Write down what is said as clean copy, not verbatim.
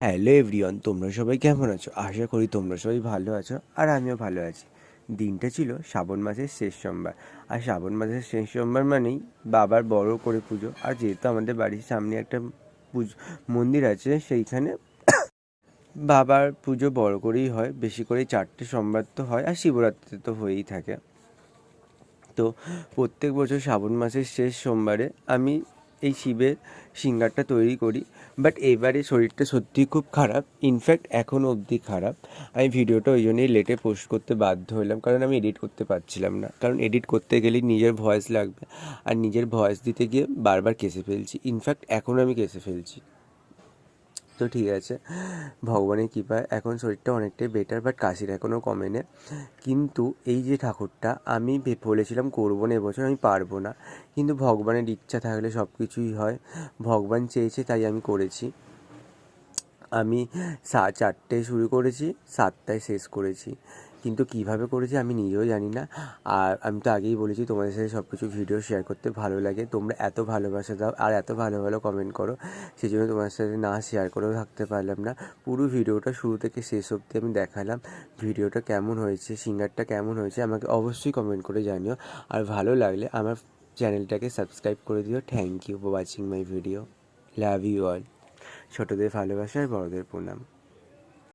Hello everyone, তোমরা সবাই কেমন আছো? আশা করি তোমরা সবাই ভালো আছো, আর আমিও ভালো আছি। দিনটা ছিল শ্রাবণ মাসের শেষ সোমবার, আর শ্রাবণ মাসের শেষ সোমবার মানেই বাবার বড় করে পুজো। আর যেহেতু আমাদের বাড়ির সামনে একটা মন্দির আছে, সেইখানে বাবার পুজো বড় করেই হয়, বেশি করে 4টে সোমবার তো হয়, আর শিবরাত্রি তো হয়েই থাকে। তো প্রত্যেক বছর শ্রাবণ মাসের শেষ সোমবারে আমি এই শিবের সিঙ্গারটা তৈরি করি। বাট এবারে শরীরটা সত্যিই খুব খারাপ, ইনফ্যাক্ট এখনও অবধি খারাপ। আমি ভিডিওটা ওই জন্যই লেটে পোস্ট করতে বাধ্য হলাম, কারণ আমি এডিট করতে পারছিলাম না। কারণ এডিট করতে গেলেই নিজের ভয়েস লাগবে, আর নিজের ভয়েস দিতে গিয়ে বারবার কেসে ফেলছি, ইনফ্যাক্ট এখনও আমি কেসে ফেলছি। তো ঠিক আছে, ভগবানের কৃপায় এখন শরীরটা অনেকটাই বেটার, বাট কাশির এখনও কমেনি। কিন্তু এই যে ঠাকুরটা আমি বলেছিলাম করবো না এবছর, আমি পারবো না, কিন্তু ভগবানের ইচ্ছা থাকলে সব কিছুই হয়। ভগবান চেয়েছে তাই আমি করেছি। আমি 4টায় শুরু করেছি, 7টায় শেষ করেছি, কিন্তু কীভাবে করেছি আমি নিজেও জানি না। আর আমি তো আগেই বলেছি তোমাদের সাথে সব কিছু ভিডিও শেয়ার করতে ভালো লাগে, তোমরা এত ভালোবাসা দাও আর এত ভালো ভালো কমেন্ট করো, সেই জন্য তোমার সাথে না শেয়ার করেও থাকতে পারলাম না। পুরো ভিডিওটা শুরু থেকে শেষ অবধি আমি দেখালাম। ভিডিওটা কেমন হয়েছে, সিঙ্গারটা কেমন হয়েছে আমাকে অবশ্যই কমেন্ট করে জানিও, আর ভালো লাগলে আমার চ্যানেলটাকে সাবস্ক্রাইব করে দিও। Thank you for watching my video. Love you all. ছোটদের ভালোবাসা আর বড়দের প্রণাম।